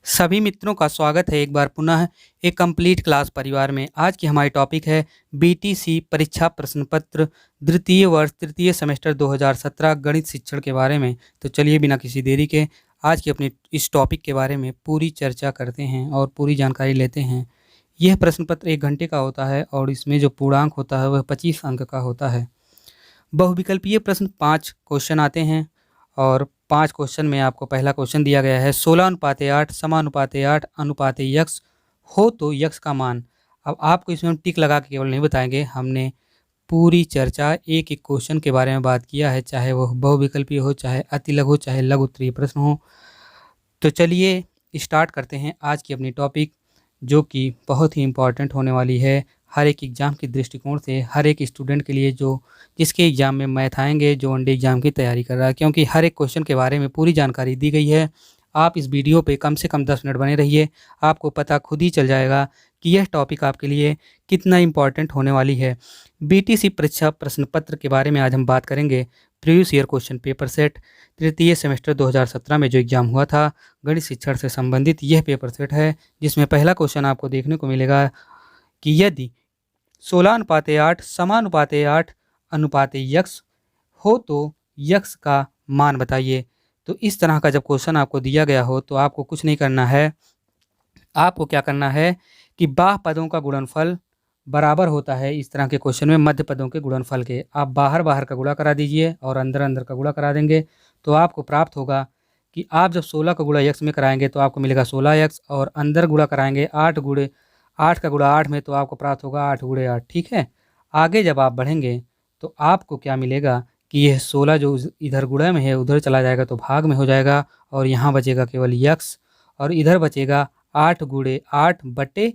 सभी मित्रों का स्वागत है एक बार पुनः एक कंप्लीट क्लास परिवार में। आज की हमारी टॉपिक है बीटीसी परीक्षा प्रश्न पत्र द्वितीय वर्ष तृतीय सेमेस्टर 2017 गणित शिक्षण के बारे में। तो चलिए बिना किसी देरी के आज की अपनी इस टॉपिक के बारे में पूरी चर्चा करते हैं और पूरी जानकारी लेते हैं। यह प्रश्न पत्र 1 घंटे का होता है और इसमें जो पूर्णांक होता है वह 25 अंक का होता है। बहुविकल्पीय प्रश्न 5 क्वेश्चन आते हैं और 5 क्वेश्चन में आपको पहला क्वेश्चन दिया गया है 16:8 समानुपाते 8 अनुपाते यक्स हो तो यक्स का मान। अब आपको इसमें हम टिक लगा के केवल नहीं बताएंगे, हमने पूरी चर्चा एक एक क्वेश्चन के बारे में बात किया है, चाहे वह बहुविकल्पीय हो, चाहे अतिलघु हो, चाहे लघु उत्तरीय प्रश्न हो। तो चलिए स्टार्ट करते हैं आज की अपनी टॉपिक, जो कि बहुत ही इम्पॉर्टेंट होने वाली है हर एक एग्ज़ाम के दृष्टिकोण से, हर एक स्टूडेंट के लिए जो जिसके एग्ज़ाम में मैथ आएंगे, जो वनडे एग्ज़ाम की तैयारी कर रहा है, क्योंकि हर एक क्वेश्चन के बारे में पूरी जानकारी दी गई है। आप इस वीडियो पे कम से कम 10 मिनट बने रहिए, आपको पता खुद ही चल जाएगा कि यह टॉपिक आपके लिए कितना इम्पॉर्टेंट होने वाली है। बीटीसी परीक्षा प्रश्न पत्र के बारे में आज हम बात करेंगे। Previous year question paper set तृतीय सेमेस्टर 2017 में जो एग्ज़ाम हुआ था गणित शिक्षण से संबंधित यह पेपर सेट है, जिसमें पहला क्वेश्चन आपको देखने को मिलेगा कि यदि 16:8 समानुपाते 8 अनुपाते यक्स हो तो यक्स का मान बताइए। तो इस तरह का जब क्वेश्चन आपको दिया गया हो तो आपको कुछ नहीं करना है, आपको क्या करना है कि बाह्य पदों का गुणनफल बराबर होता है इस तरह के क्वेश्चन में मध्य पदों के गुणनफल के। आप बाहर बाहर का गुणा करा दीजिए और अंदर अंदर का गुणा करा देंगे, तो आपको प्राप्त होगा कि आप जब 16 का गुणा यक्स में कराएंगे तो आपको मिलेगा 16x, और अंदर गुणा कराएंगे 8 का गुणा 8 में तो आपको प्राप्त होगा 8 गुणे 8। ठीक है, आगे जब आप बढ़ेंगे तो आपको क्या मिलेगा कि यह 16 जो इधर गुणा में है उधर चला जाएगा तो भाग में हो जाएगा, और यहाँ बचेगा केवल यक्स, और इधर बचेगा 8 गुणे 8 बटे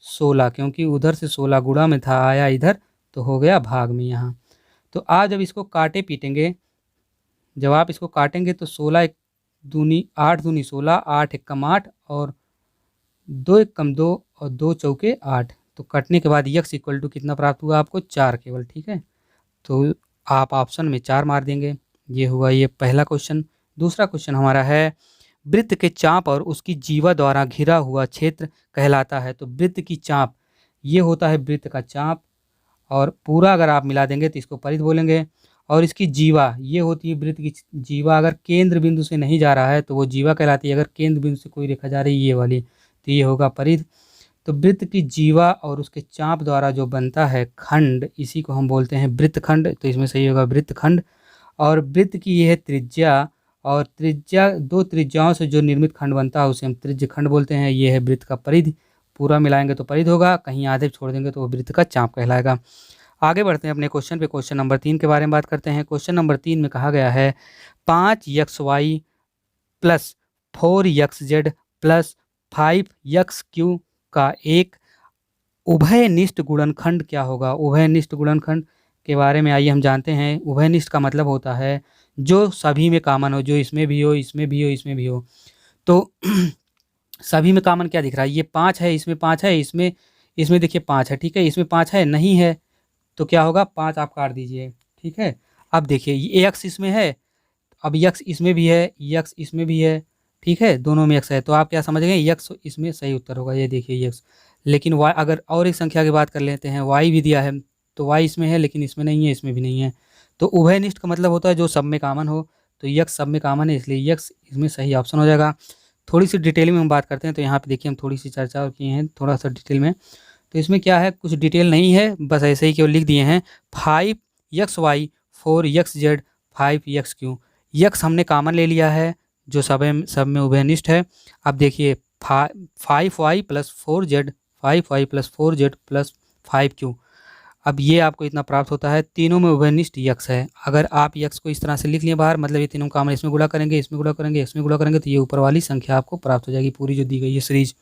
16, क्योंकि उधर से 16 गुणा में था आया इधर तो हो गया भाग में यहाँ। तो आज जब इसको काटे पीटेंगे, जब आप इसको काटेंगे तो 16 एक दूनी 8 दूनी 16, 8 एक कम 8 और 2 एक कम 2 और 2 चौके 8। तो कटने के बाद यक्स इक्वल टू कितना प्राप्त हुआ आपको 4 केवल। ठीक है, तो आप ऑप्शन में 4 मार देंगे। ये हुआ ये पहला क्वेश्चन। दूसरा क्वेश्चन हमारा है वृत्त के चाप और उसकी जीवा द्वारा घिरा हुआ क्षेत्र कहलाता है। तो वृत्त की चाप ये होता है वृत्त का चाप, और पूरा अगर आप मिला देंगे तो इसको परिध बोलेंगे, और इसकी जीवा ये होती है वृत्त की जीवा। अगर केंद्र बिंदु से नहीं जा रहा है तो वो जीवा कहलाती है, अगर केंद्र बिंदु से कोई रेखा जा रही है ये वाली तो ये होगा परिध। तो वृत्त की जीवा और उसके चाप द्वारा जो बनता है खंड, इसी को हम बोलते हैं वृत्तखंड। तो इसमें सही होगा वृत्तखंड। और वृत्त की यह त्रिज्या, और त्रिज्या दो त्रिज्याओं से जो निर्मित खंड बनता है उसे हम त्रिज्य खंड बोलते हैं। ये है वृत्त का परिध। पूरा मिलाएंगे तो परिध होगा, कहीं आधे छोड़ देंगे तो वो वृत्त का चाप कहलाएगा। आगे बढ़ते हैं अपने क्वेश्चन पे। क्वेश्चन नंबर 3 के बारे में बात करते हैं। क्वेश्चन नंबर 3 में कहा गया है 5xy plus 4xz plus 5xq का एक उभयनिष्ठ गुणनखंड क्या होगा। उभयनिष्ठ गुणनखंड के बारे में आइए हम जानते हैं। उभयनिष्ठ का मतलब होता है जो सभी में कॉमन हो, जो इसमें भी हो, इसमें भी हो, इसमें भी हो। तो सभी में कॉमन क्या दिख रहा है, ये 5 है, इसमें 5 है, इसमें इसमें देखिए 5 है। ठीक है, इसमें 5 है नहीं है तो क्या होगा 5 आप काट दीजिए। ठीक है, अब देखिए ये एक्स इसमें है, अब यक्स इसमें भी है, यक्स इसमें भी है। ठीक है, दोनों में यक्स है, तो आप क्या समझ गए यक्स इसमें सही उत्तर होगा। ये देखिए यक्स। लेकिन वाई अगर और एक संख्या की बात कर लेते हैं, वाई भी दिया है तो वाई इसमें है लेकिन इसमें नहीं है, इसमें भी नहीं है। तो उभयनिष्ठ का मतलब होता है जो सब में कॉमन हो, तो यक्स सब में कॉमन है इसलिए यक्स इसमें सही ऑप्शन हो जाएगा। थोड़ी सी डिटेल में हम बात करते हैं, तो यहाँ पे देखिए हम थोड़ी सी चर्चा और किए हैं थोड़ा सा डिटेल में। तो इसमें क्या है, कुछ डिटेल नहीं है, बस ऐसे ही केवल लिख दिए हैं 5xy 4xz 5xq। यक्स हमने कॉमन ले लिया है जो सब में उभयनिष्ठ है। अब देखिए 5y plus 4z 5y plus 4z plus 5q। अब ये आपको इतना प्राप्त होता है, तीनों में उभयनिष्ठ यक्स है। अगर आप यक्स को इस तरह से लिख लिए बाहर, मतलब ये तीनों कॉमन, इसमें गुणा करेंगे, इसमें गुणा करेंगे, इसमें गुणा करेंगे, तो ये ऊपर वाली संख्या आपको प्राप्त हो जाएगी पूरी जो दी गई है सीरीज।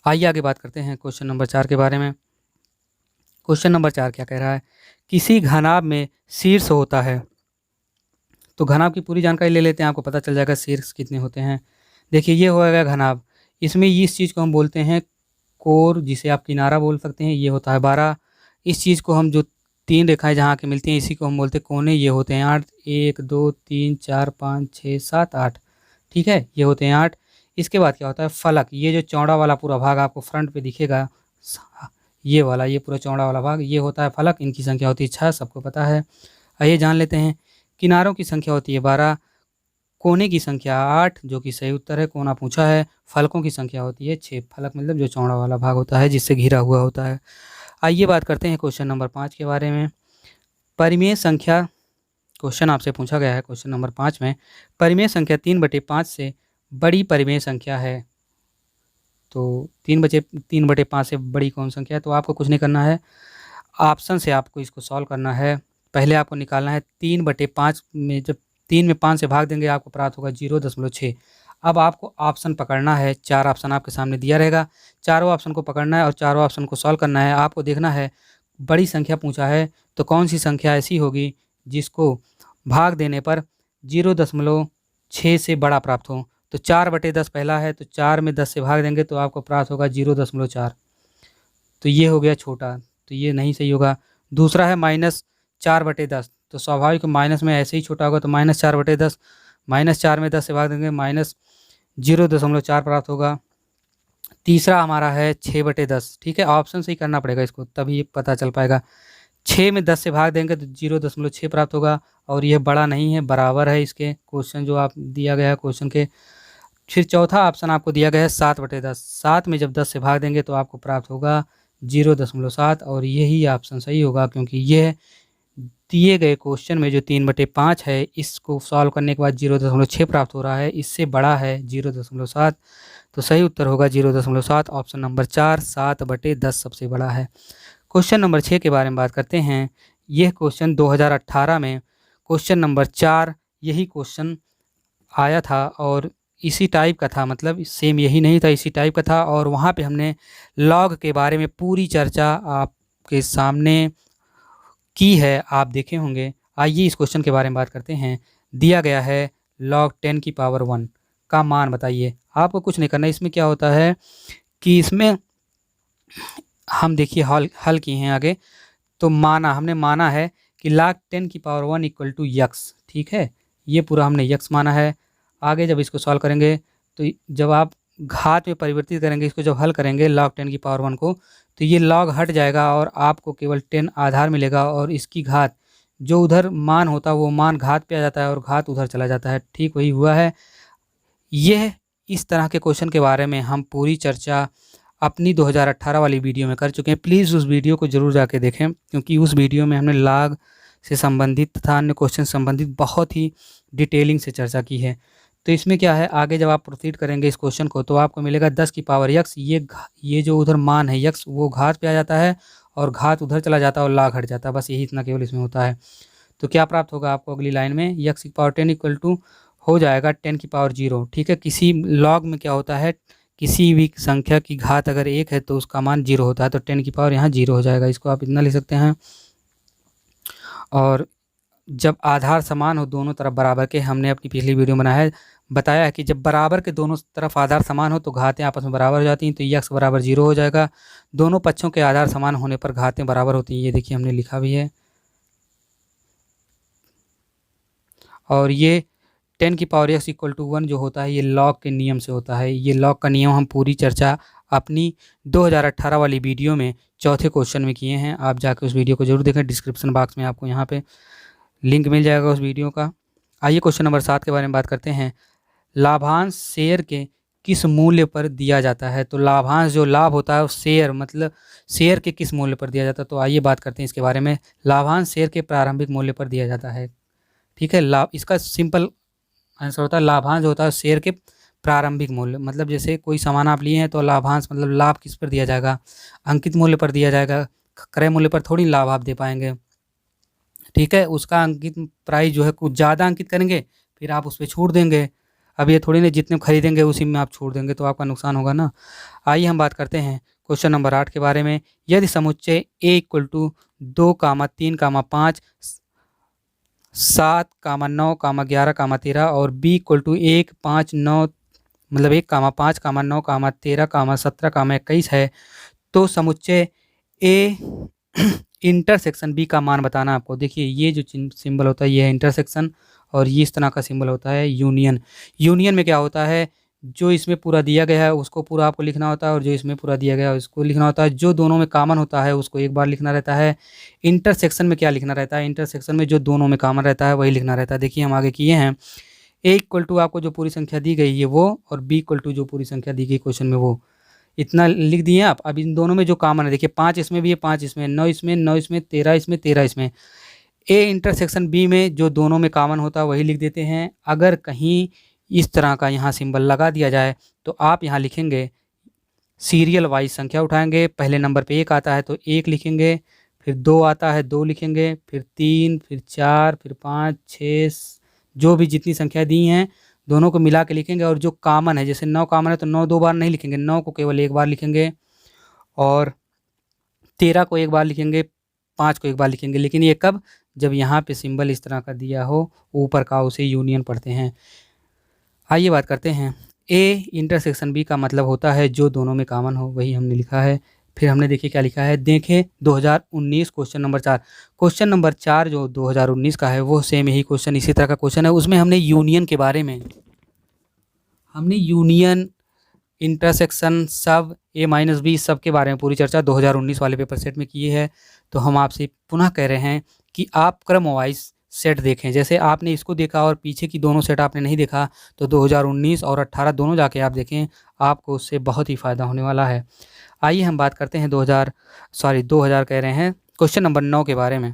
आइए आगे बात करते हैं क्वेश्चन नंबर 4 के बारे में। क्वेश्चन नंबर 4 क्या कह रहा है, किसी घनाभ में शीर्ष होता है। तो घनाभ की पूरी जानकारी ले लेते हैं, आपको पता चल जाएगा शीर्ष कितने होते हैं। देखिए ये होगा घनाभ, इसमें इस चीज़ को हम बोलते हैं कोर, जिसे आप किनारा बोल सकते हैं, ये होता है 12। इस चीज़ को हम जो 3 रेखाएं जहाँ के मिलती हैं इसी को हम बोलते हैं कोने, ये होते हैं 8, 1 2 3 4 5 6 7 8। ठीक है, ये होते हैं 8। इसके बाद क्या होता है फलक, ये जो चौड़ा वाला पूरा भाग आपको फ्रंट पे दिखेगा, ये वाला, ये पूरा चौड़ा वाला भाग, ये होता है फलक। इनकी संख्या होती है 6, सबको पता है। आइए जान लेते हैं। किनारों की संख्या होती है 12, कोने की संख्या 8, जो कि सही उत्तर है, कोना पूछा है। फलकों की संख्या होती है 6, फलक मतलब जो चौड़ा वाला भाग होता है जिससे घिरा हुआ होता है। आइए बात करते हैं क्वेश्चन नंबर 5 के बारे में। परिमेय संख्या, क्वेश्चन आपसे पूछा गया है क्वेश्चन नंबर 5 में, परिमेय संख्या 3/5 से बड़ी परिमेय संख्या है। तो 3/5 से बड़ी कौन संख्या है? तो आपको कुछ नहीं करना है, ऑप्शन से आपको इसको सॉल्व करना है। पहले आपको निकालना है 3/5 में, जब 3 में 5 से भाग देंगे आपको प्राप्त होगा 0.6। अब आपको ऑप्शन पकड़ना है, 4 ऑप्शन आपके सामने दिया रहेगा, चारों ऑप्शन को पकड़ना है और चारों ऑप्शन को सॉल्व करना है। आपको देखना है बड़ी संख्या पूछा है तो कौन सी संख्या ऐसी होगी जिसको भाग देने पर 0.6 से बड़ा प्राप्त हो। तो 4/10 पहला है, तो 4 में 10 से भाग देंगे तो आपको प्राप्त होगा 0.4, तो ये हो गया छोटा, तो ये नहीं सही होगा। दूसरा है -4/10, तो स्वाभाविक माइनस में ऐसे ही छोटा होगा, तो -4/10, -4 में 10 से भाग देंगे -0.4 प्राप्त होगा। तीसरा हमारा है 6/10, ठीक है, ऑप्शन से ही करना पड़ेगा इसको तभी पता चल पाएगा। 6 में 10 से भाग देंगे तो 0.6 प्राप्त होगा, और यह बड़ा नहीं है, बराबर है इसके क्वेश्चन जो आप दिया गया है क्वेश्चन के। फिर चौथा ऑप्शन आपको दिया गया है 7/10, 7 में जब 10 से भाग देंगे तो आपको प्राप्त होगा 0.7, और यही ऑप्शन सही होगा क्योंकि यह दिए गए क्वेश्चन में जो 3/5 है इसको सॉल्व करने के बाद 0.6 प्राप्त हो रहा है, इससे बड़ा है 0.7, तो सही उत्तर होगा 0.7, ऑप्शन नंबर 4, 7/10 सबसे बड़ा है। क्वेश्चन नंबर 6 के बारे में बात करते हैं। यह क्वेश्चन 2018 में क्वेश्चन नंबर 4 यही क्वेश्चन आया था और इसी टाइप का था, मतलब सेम यही नहीं था, इसी टाइप का था, और वहाँ पे हमने लॉग के बारे में पूरी चर्चा आपके सामने की है, आप देखे होंगे। आइए इस क्वेश्चन के बारे में बात करते हैं। दिया गया है log 10 की पावर 1 का मान बताइए। आपको कुछ नहीं करना, इसमें क्या होता है कि इसमें हम देखिए हल किए हैं आगे, तो हमने माना है कि log 10 की पावर 1 = यक्स, ठीक है, ये पूरा हमने यक्स माना है। आगे जब इसको सॉल्व करेंगे तो जब आप घात में परिवर्तित करेंगे, इसको जब हल करेंगे log 10 की पावर 1 को, तो ये log हट जाएगा और आपको केवल 10 आधार मिलेगा, और इसकी घात जो उधर मान होता है वो मान घात पे आ जाता है और घात उधर चला जाता है, ठीक वही हुआ है। यह इस तरह के क्वेश्चन के बारे में हम पूरी चर्चा अपनी 2018 वाली वीडियो में कर चुके हैं। प्लीज़ उस वीडियो को ज़रूर जाके देखें, क्योंकि उस वीडियो में हमने log से संबंधित तथा अन्य क्वेश्चन संबंधित बहुत ही डिटेलिंग से चर्चा की है। तो इसमें क्या है, आगे जब आप प्रोसीड करेंगे इस क्वेश्चन को तो आपको मिलेगा 10 की पावर यक्स, ये जो उधर मान है यक्स वो घात पे आ जाता है और घात उधर चला जाता है और log हट जाता है, बस यही इतना केवल इसमें होता है। तो क्या प्राप्त होगा आपको अगली लाइन में, यक्स की पावर 10 = हो जाएगा 10 की पावर 0, ठीक है। किसी लॉग में क्या होता है, किसी भी संख्या की घात अगर 1 है तो उसका मान 0 होता है, तो 10 की पावर यहाँ 0 हो जाएगा, इसको आप इतना लिख सकते हैं। और जब आधार समान हो, दोनों तरफ बराबर के, हमने अपनी पिछली वीडियो में बताया है कि जब बराबर के दोनों तरफ आधार समान हो तो घातें आपस में बराबर हो जाती हैं, तो यक्स बराबर 0 हो जाएगा। दोनों पक्षों के आधार समान होने पर घातें बराबर होती हैं, ये देखिए हमने लिखा भी है। और ये 10 की पावर x = 1 जो होता है ये लॉग के नियम से होता है। ये लॉग का नियम हम पूरी चर्चा अपनी 2018 वाली वीडियो में चौथे क्वेश्चन में किए हैं, आप जाकर उस वीडियो को जरूर देखें, डिस्क्रिप्शन बॉक्स में आपको यहाँ पे लिंक मिल जाएगा उस वीडियो का। आइए क्वेश्चन नंबर 7 के बारे में बात करते हैं। लाभांश शेयर के किस मूल्य पर दिया जाता है? तो लाभांश जो लाभ होता है वो शेयर मतलब शेयर के किस मूल्य पर दिया जाता है, तो आइए बात करते हैं इसके बारे में। लाभांश शेयर के प्रारंभिक मूल्य पर दिया जाता है, ठीक है। लाभ, इसका सिंपल आंसर होता है लाभांश जो होता है शेयर के प्रारंभिक मूल्य, मतलब जैसे कोई सामान आप लिए हैं तो लाभांश मतलब लाभ किस पर दिया जाएगा, अंकित मूल्य पर दिया जाएगा, क्रय मूल्य पर थोड़ी लाभ आप दे पाएंगे, ठीक है। उसका अंकित प्राइस जो है कुछ ज़्यादा अंकित करेंगे फिर आप उस पर छूट देंगे, अब ये थोड़ी नहीं जितने खरीदेंगे उसी में आप छोड़ देंगे तो आपका नुकसान होगा ना। आइए हम बात करते हैं क्वेश्चन नंबर 8 के बारे में। यदि समुच्चय a = 2, 3, 5, 7, 9, 11, 13 और b = 1, 5, 9 मतलब 1, 5, 9, 13, 17, 21 है, तो समुच्चय a इंटरसेक्शन b का मान बताना आपको। देखिए ये जो सिंबल होता है ये है इंटरसेक्शन, और ये इस तरह का सिंबल होता है यूनियन। यूनियन में क्या होता है, जो इसमें पूरा दिया गया है उसको पूरा आपको लिखना होता है, और जो इसमें पूरा दिया गया है उसको लिखना होता है। जो दोनों में कॉमन होता है उसको एक बार लिखना रहता है। इंटरसेक्शन में क्या लिखना रहता है? इंटरसेक्शन में जो दोनों में कॉमन रहता है वही लिखना रहता है। देखिए हम आगे किए हैं, ए इक्वल टू आपको जो पूरी संख्या दी गई है वो, और बी इक्वल टू जो पूरी संख्या दी गई क्वेश्चन में वो, इतना लिख दिए आप। अब इन दोनों में जो कॉमन है, देखिए 5 इसमें भी है, 5 इसमें, 9 इसमें, 9 इसमें, 13 इसमें, 13 इसमें। ए इंटरसेक्शन बी में जो दोनों में कॉमन होता है वही लिख देते हैं। अगर कहीं इस तरह का यहाँ सिंबल लगा दिया जाए तो आप यहाँ लिखेंगे सीरियल वाइज संख्या उठाएंगे। पहले नंबर पे 1 आता है तो 1 लिखेंगे, फिर 2 आता है 2 लिखेंगे, फिर 3, फिर 4, फिर 5, 6, जो भी जितनी संख्या दी हैं दोनों को मिला के लिखेंगे। और जो कॉमन है, जैसे 9 कॉमन है तो 9 2 बार नहीं लिखेंगे, 9 को केवल एक बार लिखेंगे, और 13 को एक बार लिखेंगे, 5 को एक बार लिखेंगे। लेकिन ये कब? जब यहाँ पे सिंबल इस तरह का दिया हो ऊपर का, उसे यूनियन पढ़ते हैं। आइए बात करते हैं, ए इंटरसेक्शन बी का मतलब होता है जो दोनों में कॉमन हो, वही हमने लिखा है। फिर हमने देखिए क्या लिखा है, देखें 2019 क्वेश्चन नंबर 4। क्वेश्चन नंबर 4 जो 2019 का है वो सेम यही क्वेश्चन, इसी तरह का क्वेश्चन है। उसमें हमने यूनियन के बारे में, हमने यूनियन, इंटरसेक्शन, सब, ए माइनस बी, सब के बारे में पूरी चर्चा 2019 वाले पेपर सेट में की है। तो हम आपसे पुनः कह रहे हैं कि आप क्रम वाइज सेट देखें। जैसे आपने इसको देखा और पीछे की दोनों सेट आपने नहीं देखा, तो 2019 और 18 दोनों जाके आप देखें, आपको उससे बहुत ही फ़ायदा होने वाला है। आइए हम बात करते हैं 2000 कह रहे हैं, क्वेश्चन नंबर 9 के बारे में।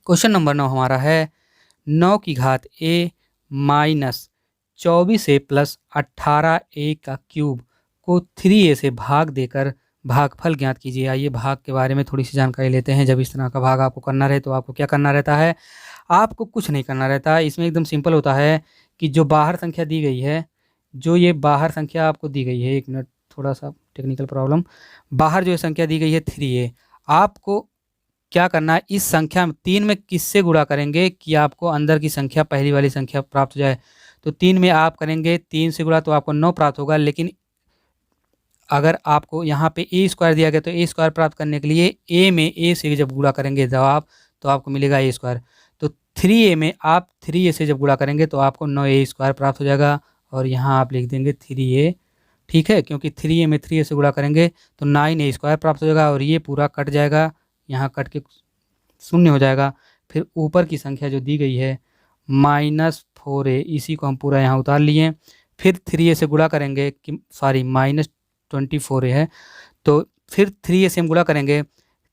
क्वेश्चन नंबर 9 हमारा है 9 की घात ए माइनस 24a प्लस 18a का क्यूब को 3a से भाग देकर भागफल ज्ञात कीजिए। आइए भाग के बारे में थोड़ी सी जानकारी लेते हैं। जब इस तरह का भाग आपको करना रहे तो आपको क्या करना रहता है? आपको कुछ नहीं करना रहता है। इसमें एकदम सिंपल होता है कि जो बाहर संख्या दी गई है, जो ये बाहर संख्या आपको दी गई है, एक मिनट, थोड़ा सा टेक्निकल प्रॉब्लम, बाहर जो संख्या दी गई है 3a, आपको क्या करना है, इस संख्या 3 में किससे गुणा करेंगे कि आपको अंदर की संख्या, पहली वाली संख्या प्राप्त हो जाए? तो 3 में आप करेंगे 3 से गुणा तो आपको 9 प्राप्त होगा। लेकिन अगर आपको यहाँ पे ए स्क्वायर दिया गया तो ए स्क्वायर प्राप्त करने के लिए ए में ए से जब गुणा करेंगे जवाब तो आपको मिलेगा ए स्क्वायर। तो 3a में आप 3a से जब गुणा करेंगे तो आपको 9a स्क्वायर प्राप्त हो जाएगा, और यहाँ आप लिख देंगे 3a, ठीक है, क्योंकि 3a में 3a से गुणा करेंगे तो 9a स्क्वायर प्राप्त हो जाएगा, और ये पूरा कट जाएगा, यहाँ कट के शून्य हो जाएगा। फिर ऊपर की संख्या जो दी गई है -4a, इसी को हम पूरा यहाँ उतार लिए। फिर 3a से गुणा करेंगे कि -24a है, तो फिर 3a से हम गुणा करेंगे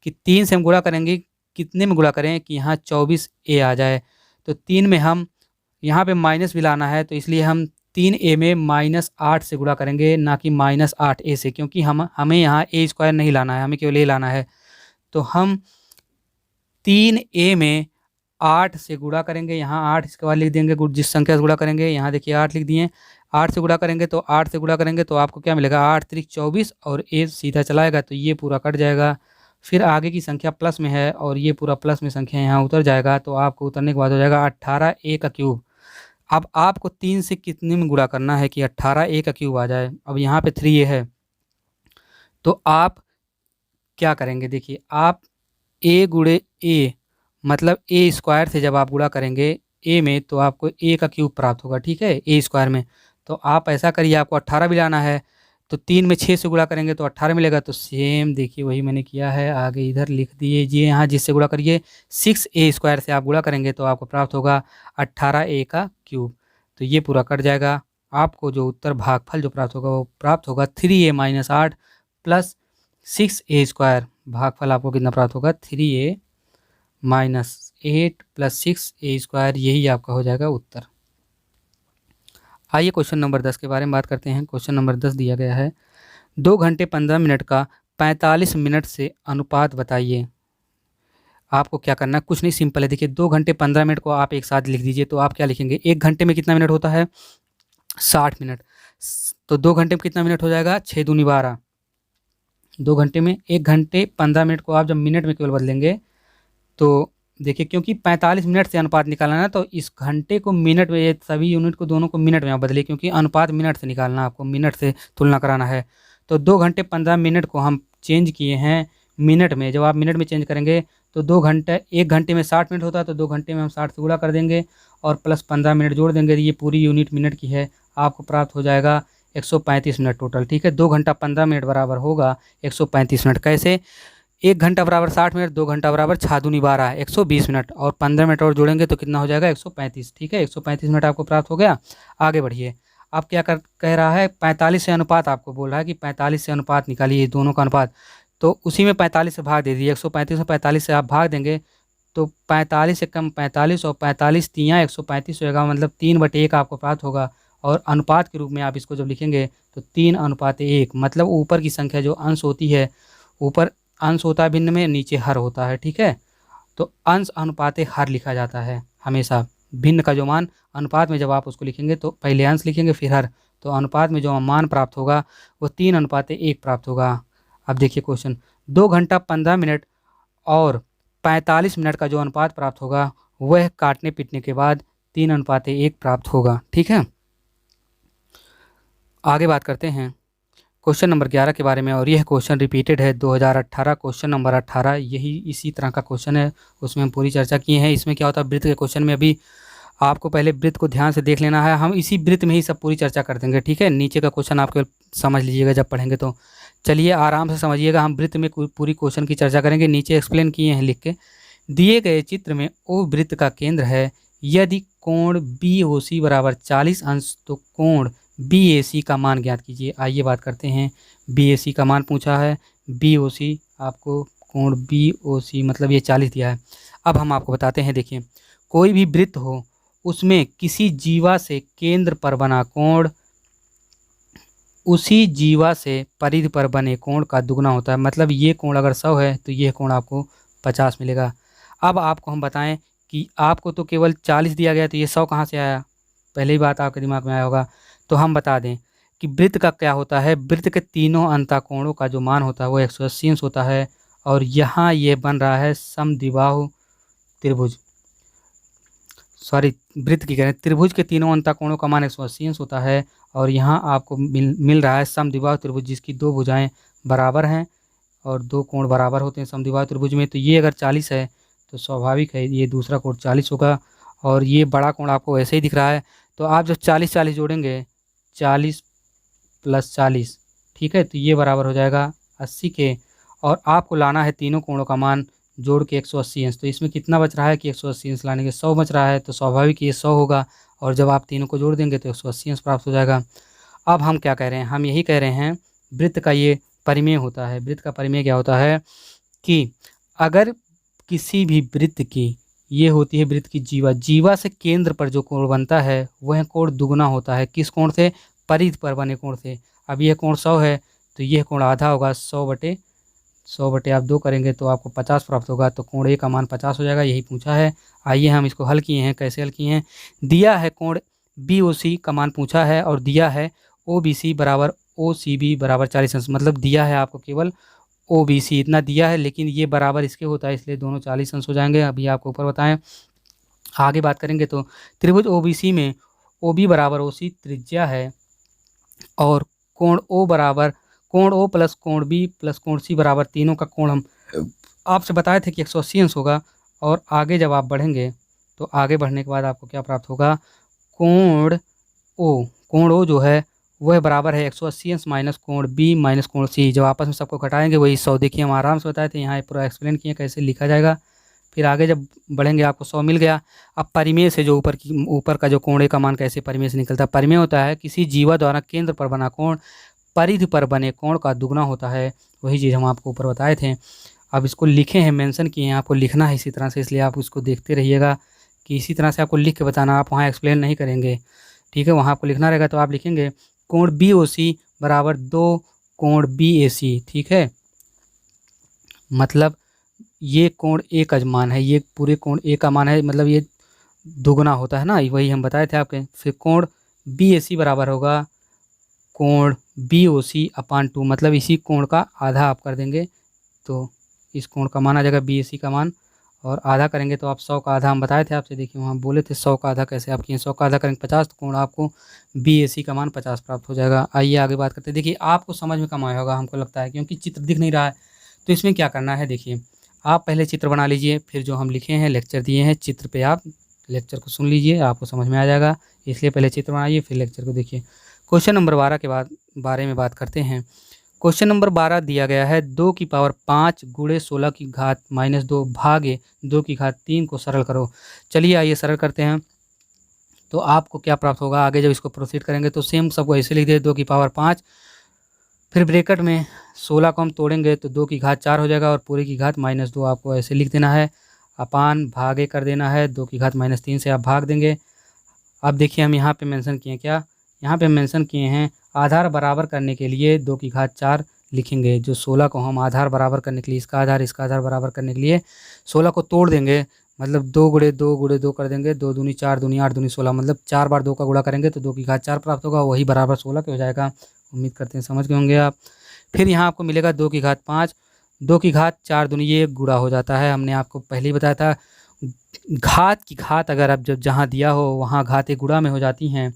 कि 3 से हम गुणा करेंगे, कितने में गुणा करें कि यहाँ 24a आ जाए। तो 3 में हम यहाँ पे माइनस भी लाना है, तो इसलिए हम 3a में -8 से गुणा करेंगे, ना कि -8a से, क्योंकि हमें यहाँ a स्क्वायर नहीं लाना है, हमें केवल a लाना है। तो हम 3a में 8 से गुणा करेंगे, यहाँ 8 इसके बाद लिख देंगे, जिस संख्या से गुणा करेंगे, यहाँ देखिए 8 लिख दिए। 8 से गुणा करेंगे तो 8 से गुणा करेंगे तो आपको क्या मिलेगा, 8 3 24, और a सीधा चलाएगा तो ये पूरा कट जाएगा। फिर आगे की संख्या प्लस में है और ये पूरा प्लस में संख्या यहाँ उतर जाएगा, तो आपको उतरने के बाद हो जाएगा 18a का क्यूब। अब आपको 3 से कितने में गुणा करना है कि 18a का क्यूब आ जाए? अब यहाँ पे 3a है, तो आप क्या करेंगे, देखिए आप a गुणे a, मतलब a स्क्वायर से जब आप गुणा करेंगे a में तो आपको a का क्यूब प्राप्त होगा, ठीक है, a स्क्वायर में। तो आप ऐसा करिए, आपको 18 भी लाना है, तो 3 में 6 से गुणा करेंगे तो 18 मिलेगा। तो सेम देखिए वही मैंने किया है, आगे इधर लिख दीजिए, यहाँ जिससे गुणा करिए 6a स्क्वायर से आप गुणा करेंगे तो आपको प्राप्त होगा 18a का क्यूब। तो ये पूरा कट जाएगा, आपको जो उत्तर भागफल जो प्राप्त होगा वो प्राप्त होगा 3a - 8 प्लस 6a स्क्वायर। भागफल आपको कितना प्राप्त होगा, 3a - 8 प्लस 6a स्क्वायर, यही आपका हो जाएगा उत्तर। आइए क्वेश्चन नंबर 10 के बारे में बात करते हैं। क्वेश्चन नंबर 10 दिया गया है 2 घंटे 15 मिनट का 45 मिनट से अनुपात बताइए। आपको क्या करना है, कुछ नहीं, सिंपल है। देखिए 2 घंटे 15 मिनट को आप एक साथ लिख दीजिए, तो आप क्या लिखेंगे, 1 घंटे में कितना मिनट होता है, 60 मिनट। तो 2 घंटे में कितना मिनट हो जाएगा, 6 दूनी 12। 2 घंटे में 1 घंटे 15 मिनट को आप जब मिनट में केवल बदलेंगे तो देखिए, क्योंकि 45 मिनट से अनुपात निकालना है, तो इस घंटे को मिनट में, ये सभी यूनिट को दोनों को मिनट में आप बदलिए, क्योंकि अनुपात मिनट से निकालना, आपको मिनट से तुलना कराना है। तो 2 घंटे 15 मिनट को हम चेंज किए हैं मिनट में। जब आप मिनट में चेंज करेंगे तो 2 घंटे, 1 घंटे में 60 मिनट होता है, तो 2 घंटे में हम 60 से गुणा कर देंगे, और प्लस 15 मिनट जोड़ देंगे, ये पूरी यूनिट मिनट की है, आपको प्राप्त हो जाएगा 135 मिनट टोटल। ठीक है, 2 घंटा 15 मिनट बराबर होगा 135 मिनट। कैसे? 1 घंटा बराबर 60 मिनट, 2 घंटा बराबर 6 दूनी 12 है 120 मिनट, और 15 मिनट और जोड़ेंगे तो कितना हो जाएगा 135। ठीक है, 135 मिनट आपको प्राप्त हो गया। आगे बढ़िए, आप क्या कह रहा है 45 से अनुपात, आपको बोल रहा है कि 45 से अनुपात निकालिए दोनों का अनुपात, तो उसी में 45 से भाग दे दिए। 135 में 45 से आप भाग देंगे तो 45 से कम 45 और 45 तियाँ 135 होगा, मतलब 3/1 आपको प्राप्त होगा। और अनुपात के रूप में आप इसको जब लिखेंगे तो 3:1, मतलब ऊपर की संख्या जो अंश होती है, ऊपर अंश होता है भिन्न में, नीचे हर होता है। ठीक है, तो अंश अनुपाते हर लिखा जाता है हमेशा। भिन्न का जो मान अनुपात में जब आप उसको लिखेंगे तो पहले अंश लिखेंगे फिर हर, तो अनुपात में जो मान प्राप्त होगा वो 3:1 प्राप्त होगा। अब देखिए क्वेश्चन, 2 घंटा 15 मिनट और 45 मिनट का जो अनुपात प्राप्त होगा वह काटने पीटने के बाद 3:1 प्राप्त होगा। ठीक है, आगे बात करते हैं क्वेश्चन नंबर 11 के बारे में, और यह क्वेश्चन रिपीटेड है 2018 क्वेश्चन नंबर 18, यही इसी तरह का क्वेश्चन है, उसमें हम पूरी चर्चा किए हैं। इसमें क्या होता है, वृत्त के क्वेश्चन में अभी आपको पहले वृत्त को ध्यान से देख लेना है, हम इसी वृत्त में ही सब पूरी चर्चा कर देंगे। ठीक है, नीचे का क्वेश्चन आप केवल समझ लीजिएगा जब पढ़ेंगे, तो चलिए आराम से समझिएगा। हम वृत्त में पूरी क्वेश्चन की चर्चा करेंगे, नीचे एक्सप्लेन किए हैं लिख के। दिए गए चित्र में ओ वृत्त का केंद्र है, यदि कोण बी ओ सी बराबर 40 अंश तो कोण बी ए सी का मान ज्ञात कीजिए। आइए बात करते हैं, बी ए सी का मान पूछा है, बी ओ सी आपको कोण बी ओ सी मतलब ये 40 दिया है। अब हम आपको बताते हैं, देखिए कोई भी वृत्त हो उसमें किसी जीवा से केंद्र पर बना कोण उसी जीवा से परिधि पर बने कोण का दुगना होता है। मतलब ये कोण अगर 100 है तो यह कोण आपको 50 मिलेगा। अब आपको हम बताएं कि आपको तो केवल 40 दिया गया, तो ये 100 कहाँ से आया, पहले ही बात आपके दिमाग में आया होगा। तो हम बता दें कि वृत्त का क्या होता है, वृत्त के तीनों अंतःकोणों का जो मान होता है वो 180 अंश होता है, और यहाँ ये बन रहा है समद्विबाहु त्रिभुज, सॉरी वृत्त की कह रहे हैं, त्रिभुज के तीनों अंतःकोणों का मान 180 अंश होता है, और यहाँ आपको मिल रहा है समद्विबाहु त्रिभुज जिसकी 2 भुजाएं बराबर हैं और 2 कोण बराबर होते हैं समद्विबाहु त्रिभुज में। तो ये अगर 40 है तो स्वाभाविक है ये दूसरा कोण 40 होगा, और ये बड़ा कोण आपको ऐसे ही दिख रहा है। तो आप जब 40-40 जोड़ेंगे, 40 + 40, ठीक है, तो ये बराबर हो जाएगा 80 के, और आपको लाना है तीनों कोणों का मान जोड़ के 180 अंश। तो इसमें कितना बच रहा है कि 180 अंश लाने के 100 बच रहा है, तो स्वाभाविक ये 100 होगा, और जब आप तीनों को जोड़ देंगे तो 180 अंश प्राप्त हो जाएगा। अब हम क्या कह रहे हैं, हम यही कह रहे हैं वृत्त का ये परिमेय होता है। वृत्त का परिमेय क्या होता है कि अगर किसी भी वृत्त की, ये होती है वृत्त की जीवा, जीवा से केंद्र पर जो कोण बनता है वह कोण दुगना होता है। किस कोण से, परिधि पर बने कोण से। अब यह कोण 100 है तो यह कोण आधा होगा, 100/100 आप 2 करेंगे तो आपको 50 प्राप्त होगा, तो कोण ए का मान 50 हो जाएगा, यही पूछा है। आइए हम इसको हल किए हैं, कैसे हल किए हैं। दिया है कोण बी ओ सी का मान पूछा है, और दिया है ओ बी सी बराबर ओ सी बी बराबर 40 अंश, मतलब दिया है आपको केवल ओ बी सी इतना दिया है, लेकिन ये बराबर इसके होता है, इसलिए दोनों 40 अंश हो जाएंगे। अभी आपको ऊपर बताएं, आगे बात करेंगे तो त्रिभुज ओ बी सी में ओ बी बराबर ओ सी त्रिज्या है, और कोण ओ प्लस कोण बी प्लस कोण सी बराबर तीनों का कोण हम आपसे बताए थे कि 180 अंश होगा। और आगे जब आप बढ़ेंगे तो आगे बढ़ने के बाद आपको क्या प्राप्त होगा, कोण ओ जो है वह बराबर है 180 अंश माइनस कोण बी माइनस कोण सी, जब आपस में सबको घटाएंगे वही 100। देखिए हम आराम से बताए थे, यहाँ पूरा एक्सप्लेन किए कैसे लिखा जाएगा। फिर आगे जब बढ़ेंगे आपको 100 मिल गया। अब परिमेय से जो ऊपर का जो कोण का मान कैसे परिमेय से निकलता है, परिमेय होता है किसी जीवा द्वारा केंद्र पर बना कोण परिधि पर बने कोण का दुगना होता है, वही चीज़ हम आपको ऊपर बताए थे। अब इसको लिखे हैं, मेंशन किए हैं, आपको लिखना है इसी तरह से, इसलिए आप उसको देखते रहिएगा कि इसी तरह से आपको लिख के बताना, आप वहाँ एक्सप्लेन नहीं करेंगे, ठीक है, वहाँ आपको लिखना रहेगा। तो आप लिखेंगे कोण बी ओ सी बराबर 2 कोण बी ए सी, ठीक है, मतलब ये कोण ए का मान है, ये पूरे कोण ए का मान है, मतलब ये दुगना होता है ना, वही हम बताए थे आपके। फिर कोण बी ए सी बराबर होगा कोण बी ओ सी अपान 2, मतलब इसी कोण का आधा आप कर देंगे तो इस कोण का मान आ जाएगा बी ए सी का मान, और आधा करेंगे तो आप 100 का आधा हम बताए थे आपसे। देखिए वहाँ बोले थे 100 का आधा कैसे आप किए, 100 का आधा करेंगे 50, तो कोण आपको बी ए सी का मान 50 प्राप्त हो जाएगा। आइए आगे बात करते हैं। देखिए आपको समझ में कम आया होगा हमको लगता है, क्योंकि चित्र दिख नहीं रहा है। तो इसमें क्या करना है, देखिए आप पहले चित्र बना लीजिए, फिर जो हम लिखे हैं लेक्चर दिए हैं चित्र पे आप लेक्चर को सुन लीजिए, आपको समझ में आ जाएगा। इसलिए पहले चित्र बनाइए फिर लेक्चर को देखिए। क्वेश्चन नंबर 12 के बारे में बात करते हैं। क्वेश्चन नंबर 12 दिया गया है 2 की पावर 5 गुणे 16 की घात -2 भागे 2 की घात 3 को सरल करो। चलिए आइए सरल करते हैं। तो आपको क्या प्राप्त होगा, आगे जब इसको प्रोसीड करेंगे तो सेम सबको ऐसे लिख दे, 2 की पावर 5, फिर ब्रैकेट में 16 को हम तोड़ेंगे तो 2 की घात 4 हो जाएगा और पूरे की घात -2 आपको ऐसे लिख देना है। अपान भागे कर देना है, 2 की घात -3 से आप भाग देंगे। अब देखिए हम यहाँ पे मेंशन किए क्या, यहाँ पे मेंशन किए हैं आधार बराबर करने के लिए 2 की घात 4 लिखेंगे। जो 16 को हम आधार बराबर करने के लिए इसका आधार बराबर करने के लिए 16 को तोड़ देंगे, मतलब 2 गुणे 2 गुणे 2 कर देंगे, 2 दूनी 4 दूनी 8 दूनी 16, मतलब 4 बार 2 का गुणा करेंगे तो 2 की घात 4 प्राप्त होगा, वही बराबर 16 के हो जाएगा। उम्मीद करते हैं समझ गए होंगे आप। फिर यहाँ आपको मिलेगा 2 की घात 5, 2 की घात 4 दूनी ये गुणा हो जाता है। हमने आपको पहले ही बताया था घात की घात अगर आप जब जहाँ दिया हो वहाँ घातें गुणा में हो जाती हैं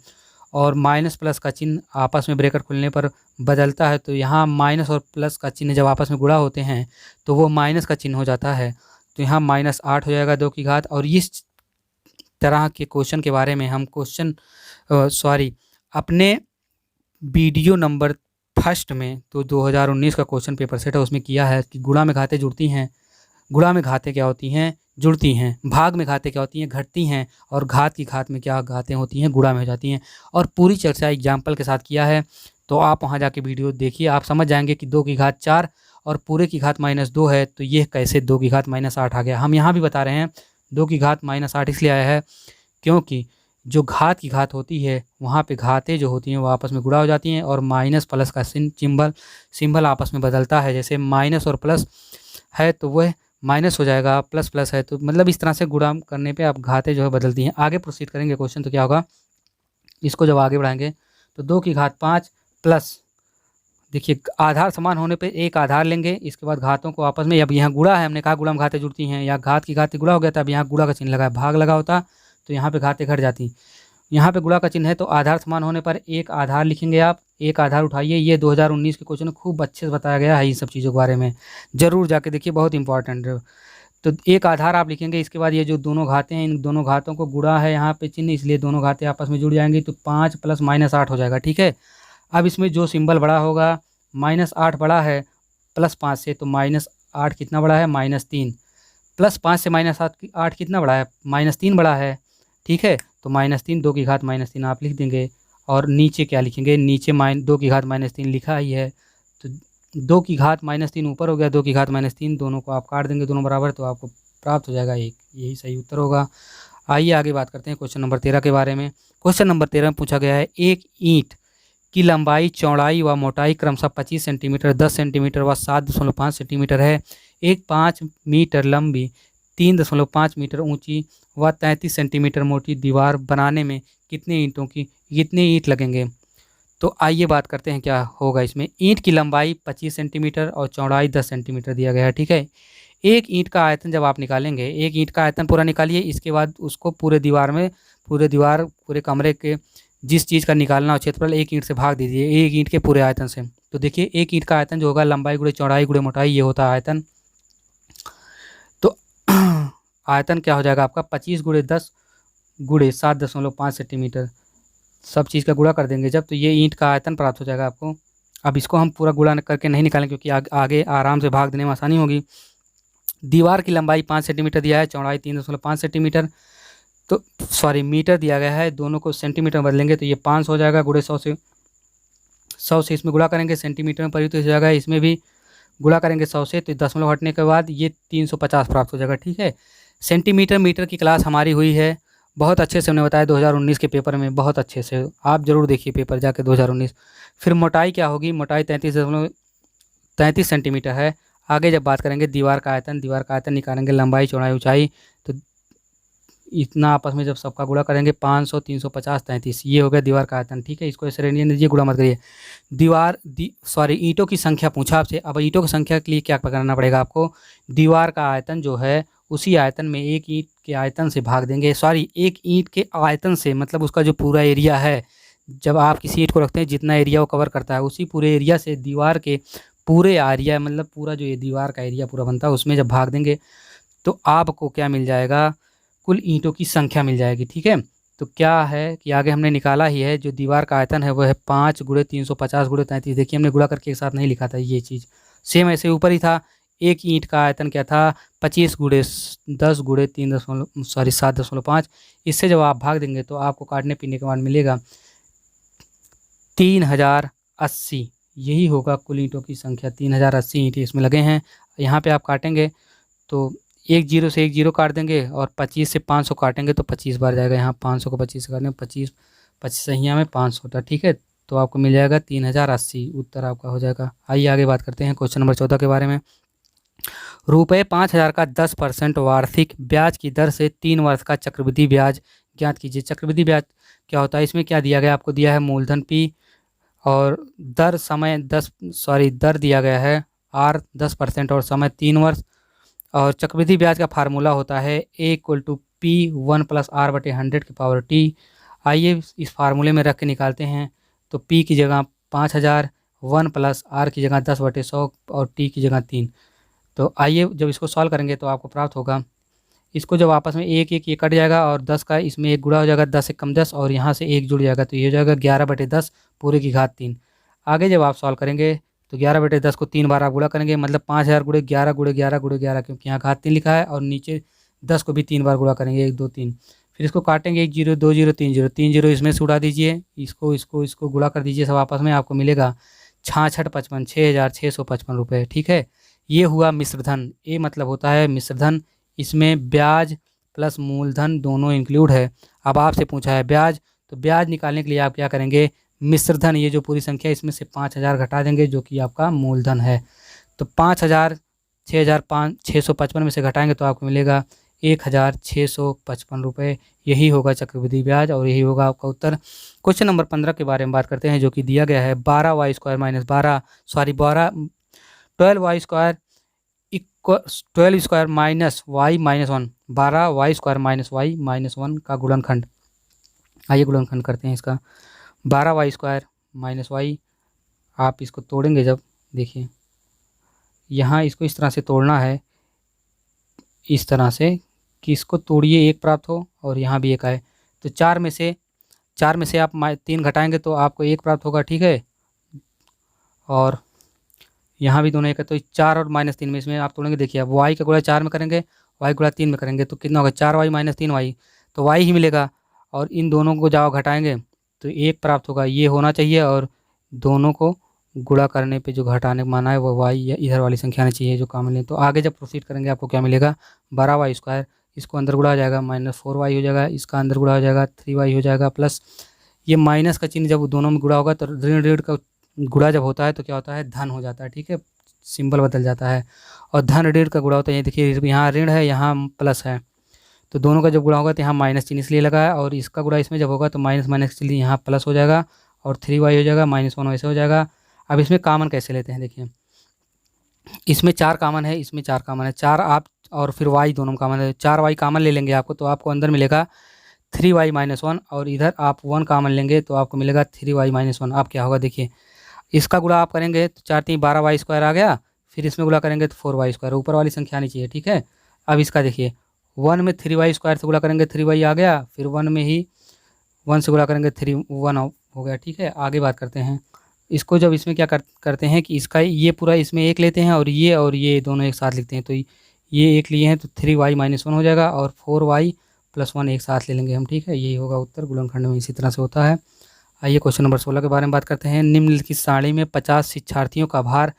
और माइनस प्लस का चिन्ह आपस में ब्रैकेट खुलने पर बदलता है। तो यहाँ माइनस और प्लस का चिन्ह जब आपस में गुणा होते हैं तो वो माइनस का चिन्ह हो जाता है। तो यहाँ -8 हो जाएगा 2 की घात। और इस तरह के क्वेश्चन के बारे में हम अपने वीडियो नंबर फर्स्ट में तो 2019 का क्वेश्चन पेपर सेट है उसमें किया है कि गुणा में घातें जुड़ती हैं, गुणा में घातें क्या होती हैं, जुड़ती हैं, भाग में घातें क्या होती हैं, घटती हैं, और घात की घात में क्या घातें होती हैं, गुणा में हो जाती हैं। और पूरी चर्चा एग्जाम्पल के साथ किया है, तो आप वहाँ जाके वीडियो देखिए, आप समझ जाएंगे कि 2 की घात 4 और पूरे की घात -2 है तो ये कैसे 2 की घात -8 आ गया। हम यहाँ भी बता रहे हैं 2 की घात -8 इसलिए आया है क्योंकि जो घात की घात होती है वहाँ पे घातें जो होती हैं वो आपस में गुणा हो जाती हैं और माइनस प्लस का सिंबल आपस में बदलता है। जैसे माइनस और प्लस है तो वह माइनस हो जाएगा, प्लस प्लस है तो मतलब इस तरह से गुणा करने पे आप घातें जो है बदलती हैं। आगे प्रोसीड करेंगे क्वेश्चन तो क्या होगा, इसको जब आगे बढ़ाएंगे तो 2 की घात 5 प्लस, देखिए आधार समान होने पे एक आधार लेंगे, इसके बाद घातों को आपस में, अब यहाँ गुणा है, हमने कहा गुणा में घातें जुड़ती हैं, या घात की घातें गुणा हो गया था, अब यहाँ गुणा का चिन्ह लगा है, भाग लगा होता तो यहाँ पे घातें घट जाती। यहाँ पे गुणा का चिन्ह है तो आधार समान होने पर एक आधार लिखेंगे, आप एक आधार उठाइए। ये 2019 के क्वेश्चन खूब अच्छे से बताया गया है इन सब चीज़ों के बारे में, ज़रूर जाके देखिए, बहुत इंपॉर्टेंट है। तो एक आधार आप लिखेंगे, इसके बाद ये जो दोनों घातें हैं इन दोनों घातों को गुणा है यहाँ पे चिन्ह, इसलिए दोनों घातें आपस में जुड़ जाएंगी तो 5 + -8 हो जाएगा। ठीक है, अब इसमें जो सिंबल बड़ा होगा, -8 बड़ा है +5 से, तो -8 कितना बड़ा है, -3, +5 से -8 कितना बड़ा है, -3 बड़ा है। ठीक है, तो -3, 2 की घात -3 आप लिख देंगे और नीचे क्या लिखेंगे, नीचे 2 की घात -3 लिखा ही है तो 2 की घात -3 ऊपर हो गया, 2 की घात -3 दोनों को आप काट देंगे दोनों बराबर, तो आपको प्राप्त हो जाएगा 1, यही सही उत्तर होगा। आइए आगे बात करते हैं क्वेश्चन नंबर 13 के बारे में। क्वेश्चन नंबर 13 में पूछा गया है एक ईंट की लंबाई, चौड़ाई व मोटाई क्रमशः 25 सेंटीमीटर, 10 सेंटीमीटर व 7.5 सेंटीमीटर है। एक 5 मीटर लंबी, 3.5 मीटर ऊंची व 33 सेंटीमीटर मोटी दीवार बनाने में कितने ईंट लगेंगे। तो आइए बात करते हैं क्या होगा इसमें। ईंट की लंबाई 25 सेंटीमीटर और चौड़ाई 10 सेंटीमीटर दिया गया है। ठीक है, एक ईंट का आयतन जब आप निकालेंगे, एक ईंट का आयतन पूरा निकालिए, इसके बाद उसको पूरे कमरे के जिस चीज़ का निकालना हो क्षेत्रफल एक ईंट से भाग दीजिए, एक ईंट के पूरे आयतन से। तो देखिए एक ईंट का आयतन जो होगा, लंबाई गुणे चौड़ाई गुणे मोटाई, ये होता है आयतन। तो आयतन क्या हो जाएगा आपका, 25 × 10 × 7.5 सेंटीमीटर, सब चीज़ का गुणा कर देंगे जब, तो ये ईंट का आयतन प्राप्त हो जाएगा आपको। अब इसको हम पूरा गुणा करके नहीं निकालें क्योंकि आगे आराम से भाग देने में आसानी होगी। दीवार की लंबाई 5 सेंटीमीटर दिया है, चौड़ाई 3.5 सेंटीमीटर, तो मीटर दिया गया है, दोनों को सेंटीमीटर बदलेंगे तो ये 500 हो जाएगा, गुणे 100 से इसमें गुणा करेंगे, सेंटीमीटर में परिवर्तित हो जाएगा, इसमें भी गुणा करेंगे 100 से, तो दशमलव हटने के बाद ये 350 प्राप्त हो जाएगा। ठीक है, सेंटीमीटर मीटर की क्लास हमारी हुई है, बहुत अच्छे से हमने बताया 2019 के पेपर में, बहुत अच्छे से आप ज़रूर देखिए पेपर जाके 2019। फिर मोटाई क्या होगी, मोटाई 33 सेंटीमीटर है। आगे जब बात करेंगे दीवार का आयतन निकालेंगे, लंबाई चौड़ाई ऊंचाई, तो इतना आपस में जब सबका गुणा करेंगे 500 350 33, ये हो गया दीवार का आयतन। ठीक है, इसको ऐसे रहने दीजिए, गुणा मत करिए। ईंटों की संख्या पूछा आपसे, अब ईंटों की संख्या के लिए क्या करना पड़ेगा आपको, दीवार का आयतन जो है उसी आयतन में एक ईंट के आयतन से भाग देंगे, एक ईंट के आयतन से, मतलब उसका जो पूरा एरिया है, जब आप किसी ईंट को रखते हैं जितना एरिया वो कवर करता है, उसी पूरे एरिया से दीवार के पूरे एरिया, मतलब पूरा जो ये दीवार का एरिया पूरा बनता है उसमें जब भाग देंगे तो आपको क्या मिल जाएगा, कुल ईंटों की संख्या मिल जाएगी। ठीक है, तो क्या है कि आगे हमने निकाला ही है, जो दीवार का आयतन है वो है 5 गुणे 350 गुणे 33। देखिए हमने गुणा करके एक साथ नहीं लिखा था, ये चीज़ सेम ऐसे ऊपर ही था। एक ईंट का आयतन क्या था, 25 गुणे 10 गुणे 7.5। इससे जब आप भाग देंगे तो आपको काटने पीने के बाद मिलेगा 3080। यही होगा कुल ईंटों की संख्या। 3080 ईंटें इसमें लगे हैं। यहाँ पे आप काटेंगे तो एक जीरो से एक जीरो काट देंगे और 25 से 500 काटेंगे तो 25 बार जाएगा। यहाँ 500 को 25 से काटेंगे, 25 25 सहिया में 500 होता है। ठीक है, तो आपको मिल जाएगा 3080, उत्तर आपका हो जाएगा। आइए आगे बात करते हैं क्वेश्चन नंबर 14 के बारे में। रुपये 5000 का 10% वार्षिक ब्याज की दर से 3 वर्ष का चक्रवृद्धि ब्याज ज्ञात कीजिए। चक्रवृद्धि ब्याज क्या होता है, इसमें क्या दिया गया, आपको दिया है मूलधन P और दर दिया गया है R 10% और समय 3 वर्ष। और चक्रवृद्धि ब्याज का फार्मूला होता है A=P1+R/100 आइए इस फार्मूले में रख के निकालते हैं। तो P की जगह 5000, 1+R की जगह 10/100 और T की जगह 3। तो आइए जब इसको सॉल्व करेंगे तो आपको प्राप्त होगा, इसको जब आपस में एक एक ये कट जाएगा और 10 का इसमें एक गुणा हो जाएगा, 10 से कम 10 और यहाँ से एक जुड़ जाएगा, तो ये हो जाएगा 11/10 पूरे की घात 3। आगे जब आप सॉल्व करेंगे तो 11/10 को 3 बार आप गुणा करेंगे, मतलब 5000 गुणे 11 गुणे 11 गुणे 11, क्योंकि यहाँ घात 3 लिखा है, और नीचे 10 को भी 3 बार गुणा करेंगे, 1 2 3। फिर इसको काटेंगे, 1 0 2 0 3 0 3 0 इसमें से उड़ा दीजिए, इसको गुणा कर दीजिए सब आपस में, आपको मिलेगा 6655 6655 रुपये। ठीक है, ये हुआ मिश्रधन। ये मतलब होता है मिश्रधन, इसमें ब्याज प्लस मूलधन दोनों इंक्लूड है। अब आपसे पूछा है ब्याज, तो ब्याज निकालने के लिए आप क्या करेंगे, मिश्रधन ये जो पूरी संख्या इसमें से 5000 घटा देंगे जो कि आपका मूलधन है। तो 5000 6,655 में से घटाएंगे तो आपको मिलेगा 1655 रुपये। यही होगा चक्रवृद्धि ब्याज और यही होगा आपका उत्तर। क्वेश्चन नंबर 15 के बारे में बात करते हैं, जो कि दिया गया है 12 minus Y minus 1, 12 y² - y - 1 का गुणनखंड। आइए गुणनखंड करते हैं इसका। 12 y² - y, आप इसको तोड़ेंगे जब, देखिए यहाँ इसको इस तरह से तोड़ना है, इस तरह से कि इसको तोड़िए एक प्राप्त हो और यहाँ भी एक आए। तो 4 में से आप 3 घटाएंगे तो आपको 1 प्राप्त होगा। ठीक है, और यहाँ भी दोनों एक है, तो 4 और -3 में इसमें आप तोड़ेंगे। देखिए अब y का गुणा 4 में करेंगे, y गुणा 3 में करेंगे तो कितना होगा, 4y - 3y, तो y ही मिलेगा। और इन दोनों को जब घटाएंगे तो 1 प्राप्त होगा, ये होना चाहिए, और दोनों को गुणा करने पे जो घटाने माना है वो y या इधर वाली संख्या आनी चाहिए जो कॉमन ले। तो आगे जब प्रोसीड करेंगे आपको क्या मिलेगा, 12y², इसको अंदर गुणा हो जाएगा, -4y हो जाएगा, इसका अंदर गुणा हो जाएगा, 3y हो जाएगा, प्लस ये माइनस का चिन्ह जब दोनों में गुणा होगा तो ऋण ऋण का गुणा जब होता है तो क्या होता है, धन हो जाता है। ठीक है, सिंबल बदल जाता है, और धन ऋण का गुणा होता है। ये देखिए यहाँ ऋण है, यहाँ प्लस है, तो दोनों का जब गुणा होगा तो यहाँ माइनस चिन्ह इसलिए लगा है, और इसका गुणा इसमें जब होगा तो माइनस माइनस के लिए यहाँ प्लस हो जाएगा, और 3y हो जाएगा, -1 वैसे हो जाएगा। अब इसमें कामन कैसे लेते हैं, देखिए इसमें 4 कामन है, इसमें 4 कामन है, 4 आप और फिर y दोनों में कामन है, 4y कामन ले लेंगे आपको, तो आपको अंदर मिलेगा 3y - 1, और इधर आप 1 कामन लेंगे तो आपको मिलेगा 3y - 1। अब क्या होगा, देखिए इसका गुणा आप करेंगे तो 4 3 12y² आ गया, फिर इसमें गुणा करेंगे तो 4y², ऊपर वाली संख्या आनी चाहिए। ठीक है, अब इसका देखिए 1 में 3y² से गुणा करेंगे 3y आ गया, फिर 1 में ही 1 से गुणा करेंगे 1 हो गया। ठीक है, आगे बात करते हैं इसको। जब इसमें क्या करते हैं कि इसका ये पूरा इसमें 1 लेते हैं और ये दोनों एक साथ लिखते हैं, तो ये 1 लिए हैं तो 3y - 1 हो जाएगा, और 4y + 1 एक साथ ले लेंगे हम। ठीक है, यही होगा उत्तर। गुणनखंड में इसी तरह से होता है। आइए क्वेश्चन नंबर 16 के बारे में बात करते हैं। निम्नलिखित सारणी में 50 शिक्षार्थियों का भार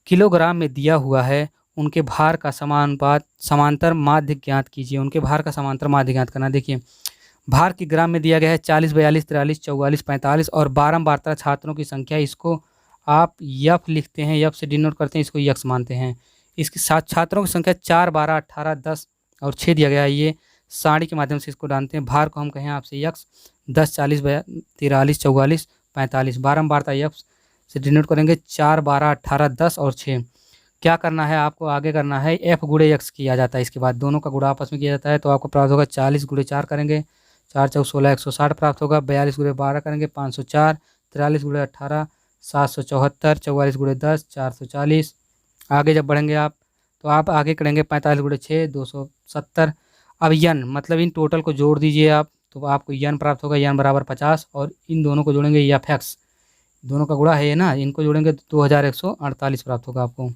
किलोग्राम में दिया हुआ है, उनके भार का समानुपात समांतर माध्य ज्ञात कीजिए। उनके भार का समांतर माध्य ज्ञात करना। देखिए भार की ग्राम में दिया गया है 40 42 43 44 45, और बारंबारता छात्रों की संख्या, इसको आप यफ लिखते हैं, यफ से डिनोट करते हैं, इसको यक्स मानते हैं। इसके साथ छात्रों की संख्या 4 12 18 10 और 6 दिया गया है, ये सारणी के माध्यम से इसको डालते हैं। भार को हम कहें आपसे यक्स, 10 40 43 44 45, बारंबारता यक्स से डिनोट करेंगे 4 12 18 10 और 6। क्या करना है आपको, आगे करना है f गुणे यक्स किया जाता है, इसके बाद दोनों का गुणा आपस में किया जाता है, तो आपको प्राप्त होगा 40 × 4 करेंगे, 4 4 16 160 प्राप्त होगा, 42 × 12 करेंगे 504, 43 × 18 774, 44 × 10 440। आगे जब बढ़ेंगे आप तो आप आगे करेंगे 45 × 6 270। अब यन मतलब इन टोटल को जोड़ दीजिए आप, तो आपको यन प्राप्त होगा, यन बराबर 50, और इन दोनों को जोड़ेंगे एफ एक्स, दोनों का गुणा है ये ना, इनको जोड़ेंगे तो 2148 प्राप्त होगा आपको।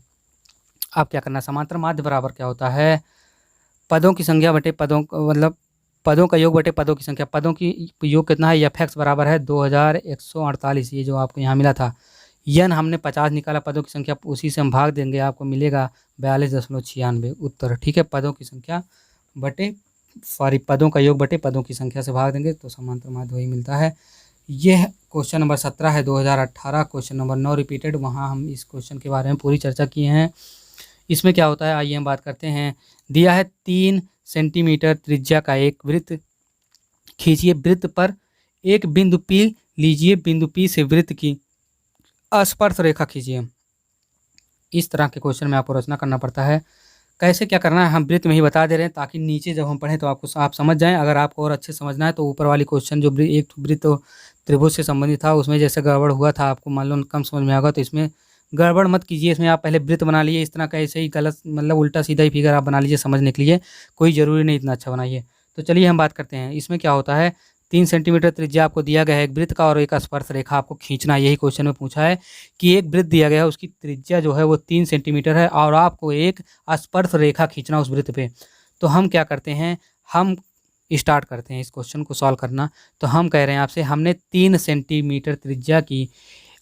अब क्या करना है, समांतर माध्य बराबर क्या होता है, पदों की संख्या बटे पदों मतलब पदों का योग बटे पदों की संख्या। पदों की योग कितना है, एफ एक्स बराबर है 2148, ये जो आपको यहाँ मिला था। यन हमने 50 निकाला, पदों की संख्या उसी से हम भाग देंगे, आपको मिलेगा 42.96 उत्तर। ठीक है, पदों की संख्या बटे पदों का योग बटे पदों की संख्या से भाग देंगे तो समांतर माध्य वही मिलता है। यह क्वेश्चन नंबर 17 है 2018। क्वेश्चन नंबर 9 रिपीटेड, वहाँ हम इस क्वेश्चन के बारे में पूरी चर्चा किए हैं। इसमें क्या होता है आइए हम बात करते हैं। दिया है 3 सेंटीमीटर त्रिज्या का एक वृत्त खींचिए, वृत्त पर एक बिंदु P लीजिए, बिंदु P से वृत्त की स्पर्श रेखा खींचिए। इस तरह के क्वेश्चन में आपको रचना करना पड़ता है। कैसे क्या करना है हम वृत्त में ही बता दे रहे हैं, ताकि नीचे जब हम पढ़ें तो आपको आप समझ जाएं। अगर आपको और अच्छे समझना है तो ऊपर वाली क्वेश्चन जो एक वृत्त त्रिभुज से संबंधित था उसमें जैसे गड़बड़ हुआ था, आपको मान लो कम समझ में आएगा, तो इसमें गड़बड़ मत कीजिए। इसमें आप पहले वृत्त बना लीजिए, इस तरह का ऐसे ही गलत मतलब उल्टा सीधा ही फिगर आप बना लीजिए समझने के लिए, कोई ज़रूरी नहीं इतना अच्छा बनाइए। तो चलिए हम बात करते हैं इसमें क्या होता है। 3 सेंटीमीटर त्रिज्या आपको दिया गया है एक वृत्त का, और एक स्पर्श रेखा आपको खींचना है। यही क्वेश्चन में पूछा है कि एक वृत्त दिया गया है, उसकी त्रिज्या जो है वो 3 सेंटीमीटर है, और आपको एक स्पर्श रेखा खींचना उस वृत्त पे। तो हम क्या करते हैं, हम स्टार्ट करते हैं इस क्वेश्चन को सॉल्व करना। तो हम कह रहे हैं आपसे, हमने 3 सेंटीमीटर त्रिज्या की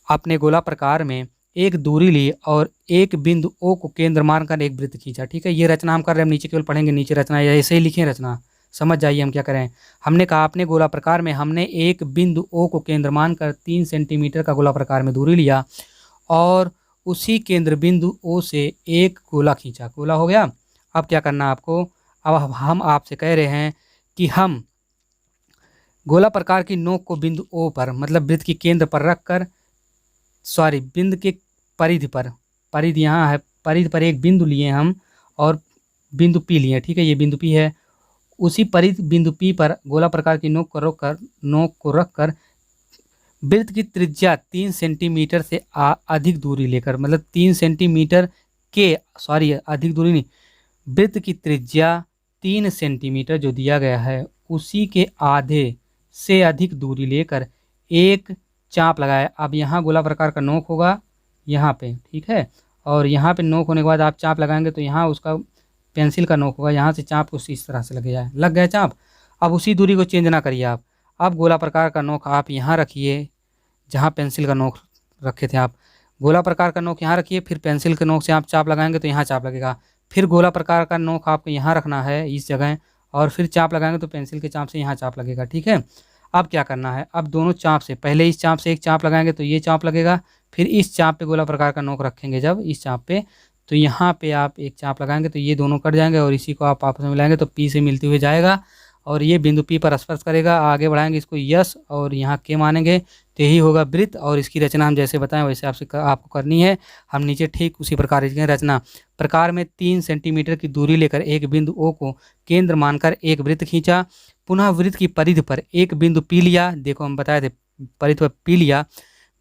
अपने गोला प्रकार में एक दूरी ली और एक बिंदु O को केंद्र मानकर एक वृत्त खींचा। ठीक है, ये रचना हम कर रहे हैं, हम नीचे केवल पढ़ेंगे, नीचे रचना या ऐसे ही लिखें रचना, समझ जाइए हम क्या करें। हमने कहा अपने गोला प्रकार में हमने एक बिंदु O को केंद्र मानकर 3 सेंटीमीटर का गोला प्रकार में दूरी लिया और उसी केंद्र बिंदु O से एक गोला खींचा। गोला हो गया। अब क्या करना आपको, अब हम आपसे कह रहे हैं कि हम गोला प्रकार की नोक को बिंदु O पर मतलब वृत्त के केंद्र पर रखकर बिंदु के परिधि पर, परिधि यहाँ है, परिधि पर एक बिंदु लिए हम और बिंदु P लिए। ठीक है, ये बिंदु P है। उसी परिधि बिंदु P पर गोला प्रकार की नोक को रखकर वृत्त की त्रिज्या 3 सेंटीमीटर से अधिक दूरी लेकर, मतलब 3 सेंटीमीटर के अधिक दूरी नहीं, वृत्त की त्रिज्या 3 सेंटीमीटर जो दिया गया है उसी के आधे से अधिक दूरी लेकर एक चाप लगाए। अब यहाँ गोला प्रकार का नोक होगा यहाँ पे, ठीक है, और यहाँ पे नोक होने के बाद आप चाप लगाएंगे तो यहाँ उसका पेंसिल का नोक होगा, यहाँ से चाप को इस तरह से लग गया चाप। अब उसी दूरी को चेंज ना करिए आप, अब गोला प्रकार का नोक आप यहाँ रखिए जहाँ पेंसिल का नोक रखे थे आप, गोला प्रकार का नोक यहाँ रखिए, फिर पेंसिल के नोक से आप चाप लगाएंगे तो यहाँ चाप लगेगा, फिर गोला प्रकार का नोक आपको यहाँ रखना है इस जगह, और फिर चाप लगाएंगे तो पेंसिल के चाप से यहाँ चाप लगेगा। ठीक है, अब क्या करना है, अब दोनों चाप से पहले इस चाप से एक चाप लगाएंगे तो ये चाप लगेगा, फिर इस चाप पे गोला प्रकार का नोक रखेंगे जब इस चाप पे, तो यहाँ पे आप एक चाप लगाएंगे तो ये दोनों कट जाएंगे और इसी को आप आपस में मिलाएंगे तो P से मिलते हुए जाएगा और ये बिंदु P पर स्पर्श करेगा। आगे बढ़ाएंगे इसको यस और यहाँ के मानेंगे तो यही होगा वृत्त, और इसकी रचना हम जैसे बताएं वैसे आपको करनी है। हम नीचे ठीक उसी प्रकार की रचना प्रकार में 3 सेंटीमीटर की दूरी लेकर एक बिंदु O को केंद्र मानकर एक वृत्त खींचा, पुनः वृत्त की परिधि पर एक बिंदु P लिया, देखो हम बताए थे परिधि पर P लिया,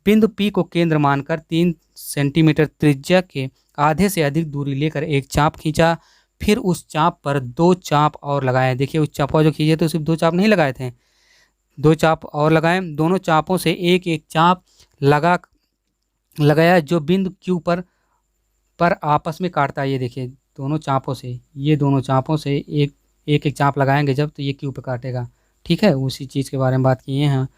बिंदु P को केंद्र मानकर 3 सेंटीमीटर त्रिज्या के आधे से अधिक दूरी लेकर एक चाप खींचा, फिर उस चाप पर 2 चाप और लगाए। देखिए उस चापों जो खींचे तो सिर्फ 2 चाप नहीं लगाए थे, 2 चाप और लगाए, दोनों चापों से एक एक चाप लगाया जो बिंदु Q पर आपस में काटता है। ये देखिए दोनों चापों से, ये दोनों चापों से एक एक चाप लगाएंगे जब तो ये Q पे काटेगा। ठीक है, उसी चीज़ के बारे में बात किए हैं।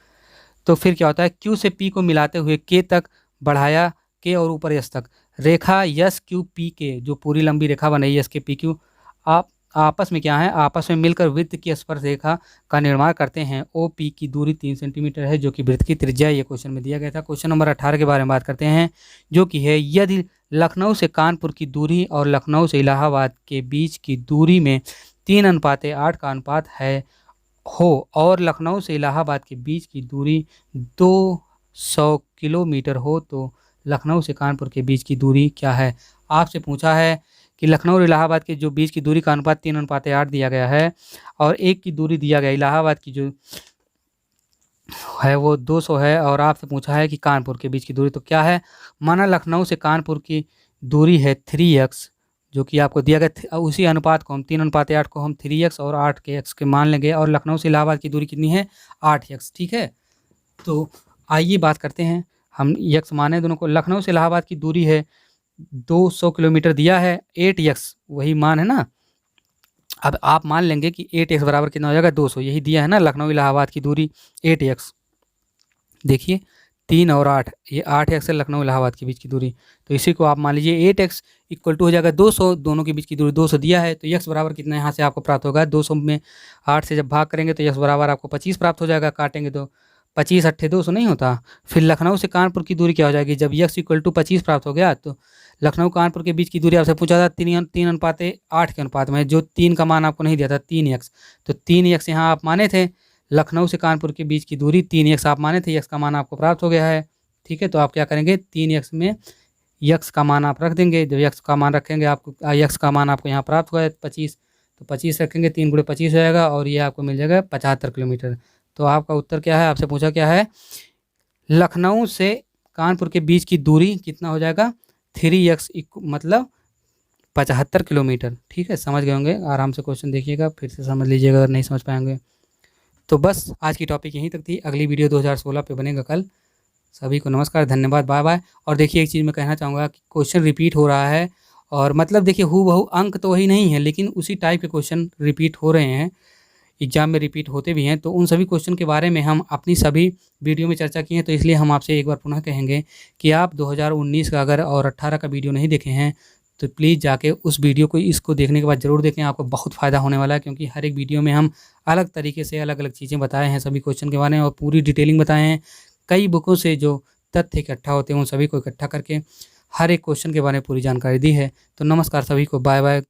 तो फिर क्या होता है, Q से P को मिलाते हुए K तक बढ़ाया, K और ऊपर S तक रेखा यस क्यू पी के जो पूरी लंबी रेखा बनाई यस के पी क्यू आप आपस में क्या है, आपस में मिलकर वृत्त की स्पर्श रेखा का निर्माण करते हैं। ओ पी की दूरी 3 सेंटीमीटर है जो कि वृत्त की त्रिज्या ये क्वेश्चन में दिया गया था। क्वेश्चन नंबर 18 के बारे में बात करते हैं जो कि है, यदि लखनऊ से कानपुर की दूरी और लखनऊ से इलाहाबाद के बीच की दूरी में 3:8 का अनुपात है हो और लखनऊ से इलाहाबाद के बीच की दूरी 200 किलोमीटर हो तो लखनऊ से कानपुर के बीच की दूरी क्या है। आपसे पूछा है कि लखनऊ और इलाहाबाद के जो बीच की दूरी का अनुपात 3:8 दिया गया है और एक की दूरी दिया गया इलाहाबाद की जो है वो 200 है, और आपसे पूछा है कि कानपुर के बीच की दूरी तो क्या है। माना लखनऊ से कानपुर की दूरी है 3x जो कि आपको दिया गया, उसी अनुपात को हम 3:8 को हम 3x और 8 के x के मान लेंगे। और लखनऊ से इलाहाबाद की दूरी कितनी है? 8x। ठीक है, तो आइए बात करते हैं। हम x माने दोनों को। लखनऊ से इलाहाबाद की दूरी है 200 किलोमीटर दिया है, 8x वही मान है ना। अब आप मान लेंगे कि 8x बराबर कितना हो जाएगा? 200। यही दिया है ना लखनऊ इलाहाबाद की दूरी 8x। देखिए 3 और 8, ये 8x है लखनऊ इलाहाबाद के बीच की दूरी। तो इसी को आप मान लीजिए 8x इक्वल टू हो जाएगा 200। दोनों के बीच की दूरी 200 दिया है, तो x बराबर कितना यहाँ से आपको प्राप्त होगा? 200 में 8 से जब भाग करेंगे तो x बराबर आपको 25 प्राप्त हो जाएगा। काटेंगे तो 25 अट्ठे 200 नहीं होता। फिर लखनऊ से कानपुर की दूरी क्या हो जाएगी? जब x इक्वल टू 25 प्राप्त हो गया तो लखनऊ कानपुर के बीच की दूरी आपसे पूछा था 3:8 के अनुपात में, जो 3 का मान आपको नहीं दिया था 3x। तो 3x यहाँ आप माने थे। लखनऊ से कानपुर के बीच की दूरी 3x आप माने थे, x का मान आपको प्राप्त हो गया है। ठीक है, तो आप क्या करेंगे? 3x में x का मान आप रख देंगे। जब x का मान रखेंगे आपको x का मान आपको यहाँ प्राप्त हुआ है 25, तो 25 रखेंगे, 3 × 25 हो जाएगा और ये आपको मिल जाएगा 75 किलोमीटर। तो आपका उत्तर क्या है? आपसे पूछा क्या है? लखनऊ से कानपुर के बीच की दूरी कितना हो जाएगा? 3x मतलब 75 किलोमीटर। ठीक है, समझ गए होंगे। आराम से क्वेश्चन देखिएगा, फिर से समझ लीजिएगा अगर नहीं समझ पाएंगे तो। बस आज की टॉपिक यहीं तक थी। अगली वीडियो 2016 पे बनेगा कल। सभी को नमस्कार, धन्यवाद, बाय बाय। और देखिए एक चीज़ मैं कहना चाहूँगा कि क्वेश्चन रिपीट हो रहा है, और मतलब देखिए हूबहू अंक तो वही नहीं है, लेकिन उसी टाइप के क्वेश्चन रिपीट हो रहे हैं, एग्जाम में रिपीट होते भी हैं। तो उन सभी क्वेश्चन के बारे में हम अपनी सभी वीडियो में चर्चा की है। तो इसलिए हम आपसे एक बार पुनः कहेंगे कि आप 2019 का अगर और 18 का वीडियो नहीं देखे हैं तो प्लीज़ जाके उस वीडियो को, इसको देखने के बाद ज़रूर देखें। आपको बहुत फ़ायदा होने वाला है, क्योंकि हर एक वीडियो में हम अलग तरीके से अलग अलग चीज़ें बताए हैं सभी क्वेश्चन के बारे में, और पूरी डिटेलिंग बताए हैं। कई बुकों से जो तथ्य इकट्ठा होते हैं उन सभी को इकट्ठा करके हर एक क्वेश्चन के बारे में पूरी जानकारी दी है। तो नमस्कार सभी को, बाय बाय।